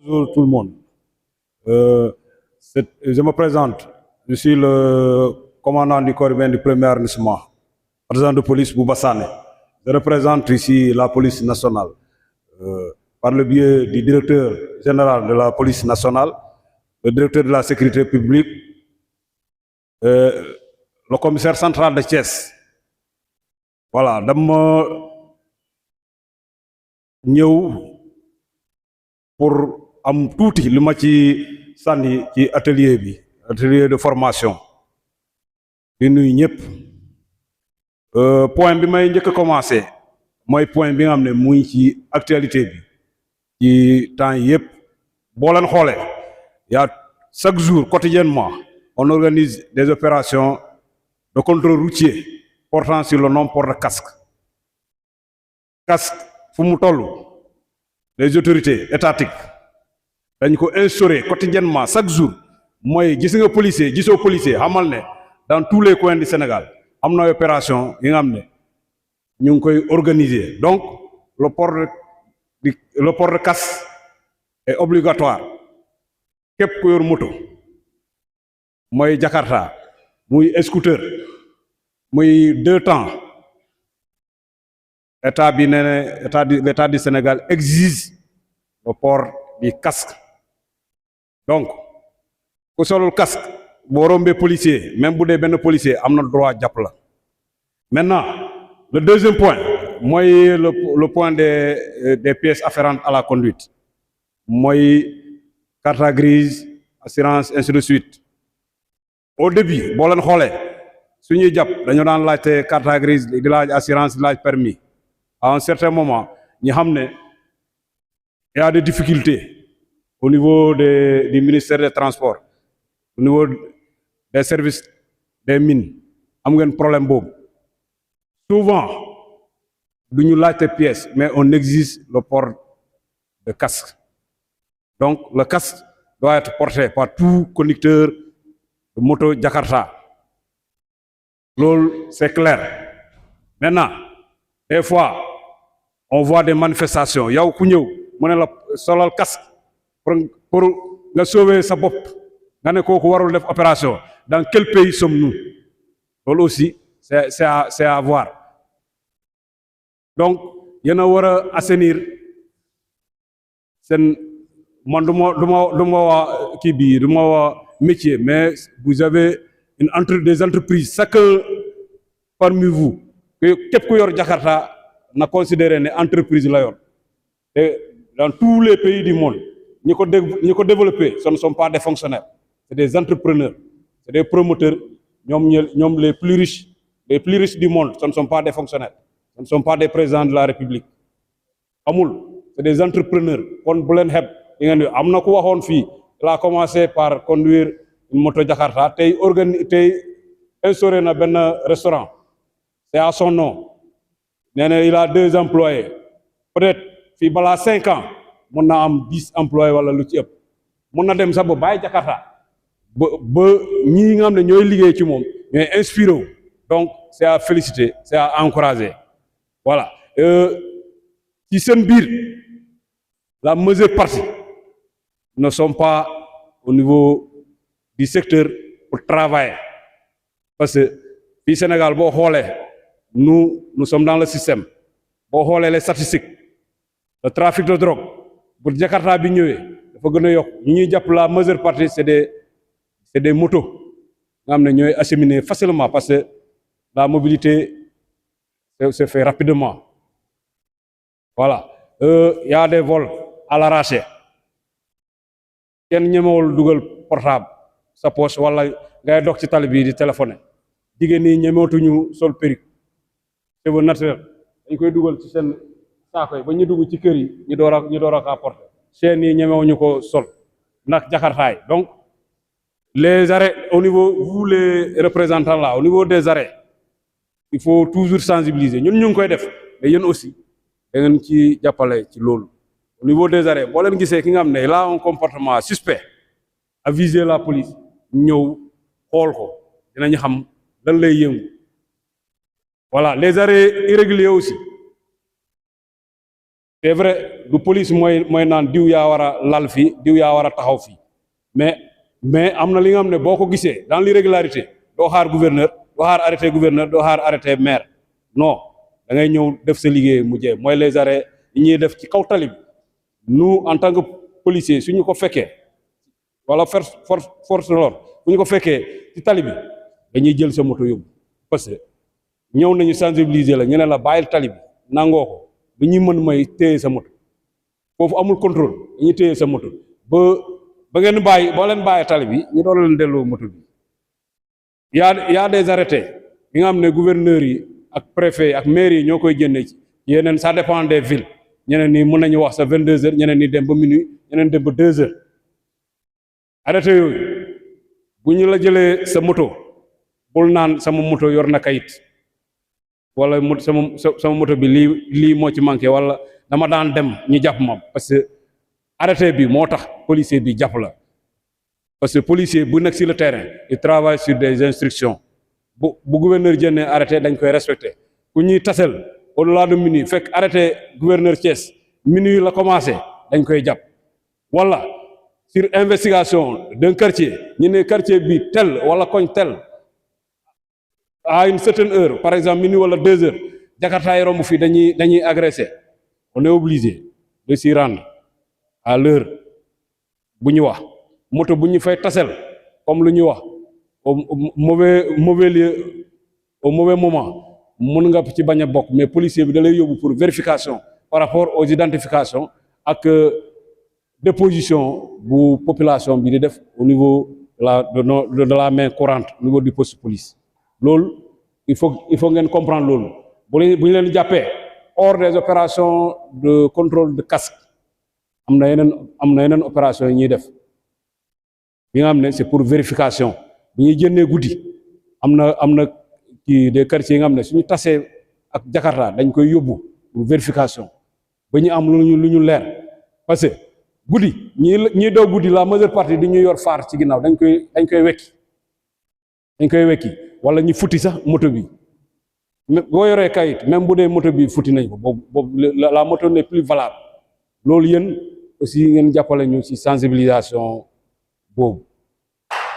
Bonjour tout le monde. Je me présente. Je suis le commandant du corps urbain du premier arrondissement, adjoint de police Boubassane. Je représente ici la police nationale par le biais du directeur général de la police nationale, le directeur de la sécurité publique, le commissaire central de Thiès. Voilà, dama ñëw pour am tuuti li ma ci sànni ci atelier de formation di nuyu ñëpp point bi may njëkk a commencé mooy point bi nga xam ne muy ci actualité bi ci temps yi yëpp boo leen xoolee y a chaque jour quotidiennement on organise des opérations de contrôle routier portant sur le non-port de casque fu mu toll les autorités étatiques dañ ko instaurer quotidiennement chaque jour mooy gis nga policier gisoo policier xamal ne dans tous les coins du Sénégal am na opération yi nga xam ne ñu ngi koy organiser donc le port de casque est obligatoire képp ku yor moto mooy Jakarta muy scooter muy deux temps état bi nee na l'état du Sénégal exige le port du casque donc ku solul casque boo rombee policier même bu dee benn policier am na droit jàpp la maintenant le deuxième point mooy le point des pièces afférentes à la conduite mooy carte grise assurance ainsi de suite au début boo leen xoolee su ñuy jàpp dañoo daan laajte carte grise di laaj assurance di laaj permis à un certain moment ñi xam ne y a des difficultés au niveau du ministère des Transports au niveau des services des mines am ngeen problème boobu souvent du ñu laajte pièce mais on exige le port de casque donc le casque doit être porté par tout conducteur de moto Jakarta loolu c'est clair maintenant des fois on voit des manifestations yow ku ñëw mu ne la solal casque pour nga sauver sa bopp nga ne kooku warul def opération dans quel pays sommes-nous loolu aussi c'est à voir donc yéen a war a assainir seen man du ma waa kii bii du ma waa métier mais vous avez des entreprises chacun parmi vous képp ku yor Jakarta na considérer ne entreprise la yor et dans tous les pays du monde ñi ko développé ce ne sont pas des fonctionnaires c'est des entrepreneurs c'est des promoteurs ñoom les plus riches du monde ce ne sont pas des fonctionnaires ce ne sont pas des présidents de la République amul c'est des entrepreneurs kon bu leen xeeb yi ngeen am na ku waxoon fii il a commencé par conduire une moto Jakarta tey instauré na benn restaurant c'est à son nom nee na il a 2 employés peut-être fii balaa 5 ans mun na am 10 employés wala lu ci ëpp mun na dem sax ba bàyyi Jakarta ba ñii nga xam ne ñooy liggéey ci moom ñooy inspiré wu donc c'est à féliciter c'est à encourager voilà ci seen biir la majeure partie ne sont pas au niveau du secteur pour travailler parce que fii Sénégal boo xoolee nous sommes dans le système boo xoolee les statistiques le trafic de drogue bu Jakarta bi ñëwee dafa gën a yokk ñi ñuy jàpp la majeure partie c'est des motos nga xam ne ñooy acheminer facilement parce que la mobilité se fait rapidement voilà y a des vols à l'arraché kenn ñemewul dugal portable sa poche wala ngay dox ci tali bi di téléphoner jigéen ñi ñemewutuñu sol perruque cheveux naturel dañ koy dugal ci seen saako yi ba ñu dugg ci kër yi ñu door a apporter chaîne yi ñemewuñu ko sol ndax jakartaay donc les arrêts au niveau vous les représentants là au niveau des arrêts il faut toujours sensibiliser ñun ñu ngi koy def mais yéen aussi da ngeen ci jàppale ci loolu au niveau des arrêts boo leen gisee ki nga xam ne il a un comportement suspect aviser la police ñëw xool ko dinañu xam lan lay yëngu voilà les arrêts irréguliers aussi c'est vrai du police mooy naan diw yaa war a lal fii diw yaa war a taxaw fii mais am na li nga xam ne boo ko gisee dans l'irrégularité doo xaar gouverneur doo xaar arrêté gouverneur doo xaar arrêté maire non da ngay ñëw def sa liggéey mu jeex mooy les arrêts yi ñuy def ci kaw tali bi nous en tant que policier suñu ko fekkee wala force de l'ordre suñu ko fekkee ci tali bi dañuy jël sa moto yóbbu parce que ñëw nañu sensibiliser la ñu ne la bàyyil tali bi nangoo ko du ñuy mën may téye sa moto foofu amul contrôle dañuy téye sa moto ba ngeen bàyyi boo leen bàyyi tali bi ñu doon leen delloo moto bi y a des arrêtés yi nga xam ne gouverneurs yi ak préfet ak maire yi ñoo koy génne ci yeneen ça dépend des villes ñeneen ni mën nañu wax sa 22 heures ñeneen ni dem ba minuit ñeneen dem ba 2 heures arrêté yooyu bu ñu la jëlee sa moto bul naan sama moto yor na kayit wala sama moto bi lii moo ci manqué wala dama daan dem ñu jàpp ma parce que arrêté bi moo tax policier bi jàpp la parce que policier bu nekk sur le terrain il travaille sur des instructions bu gouverneur jëndee arrêté dañ koy respecté ku ñuy tasel au-delà de minuit fekk arrêté gouverneur Thiès minuit la commencé dañ koy jàpp wala sur investigation d'un quartier ñu ne quartier bi tel wala koñ tel à une certaine heure par exemple minuit wala 2 heures jakartaay romb fii dañuy agressé on est obligé de s'y rendre à l'heure bu ñu wax moto bu ñu fay tasel comme lu ñu wax au mauvais lieu au mauvais moment mën nga ci bañ a bokk mais policier bi da lay yóbbu pour vérification par rapport aux identifications ak déposition bu population bi di def au niveau de la main courante au niveau du poste de police loolu il faut ngeen comprendre loolu bu ñu leen jàppee hors des opérations de contrôle de casque am na yeneen opération yi ñuy def bi nga xam ne c'est pour vérification bu ñuy génnee guddi am na ci des quartiers yi nga xam ne suñu tasee ak Jakarta dañ koy yóbbu pour vérification ba ñu am lu ñu leer parce que guddi ñii daw guddi la majeure partie di ñu yor phare ci ginnaaw dañ koy wekki wala ñu futti sax moto bi boo yoree kayit même bu dee moto bi futti nañ ko boobu la moto n'est plus valable loolu yéen aussi ngeen jàppale ñu ci sensibilisation boobu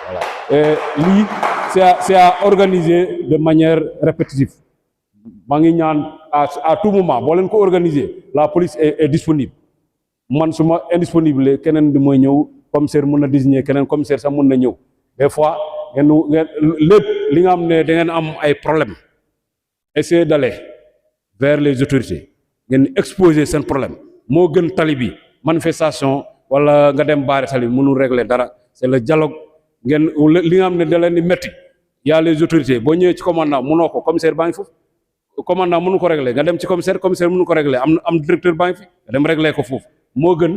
voilà et lii c'est à organiser de manière répétitive maa ngi ñaan à tout moment boo leen ko organiser la police est disponible man su ma indisponible keneen di mooy ñëw commissaire mën na désigner keneen commissaire sax mën na ñëw des fois ngeen lépp li nga xam ne da ngeen am ay problème essayer d'aller vers les autorités ngeen exposer seen problème moo gën tali bi manifestation wala nga dem baare tali bi mënul régler dara c'est le dialogue ngeen li nga xam ne da leen di métti y a les autorités boo ñëwee ci commandant mënoo ko commissaire baa ngi foofu commandant mënu ko régler nga dem ci commissaire mënu ko régler am directeur baa ngi fi nga dem régler ko foofu moo gën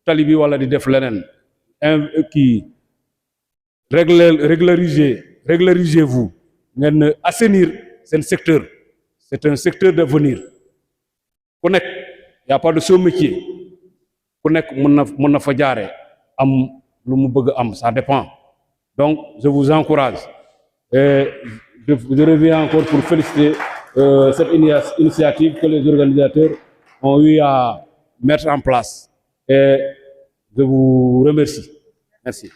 tali bi wala di def leneen kii régularisez-vous ngeen assainir seen secteur c'est un secteur d'avenir ku nekk y a pas de sous-métier ku nekk mën na fa jaare am lu mu bëgg am ça dépend donc je vous encourage et je reviens encore pour féliciter cette initiative que les organisateurs ont eu à mettre en place et je vous remercie. Merci.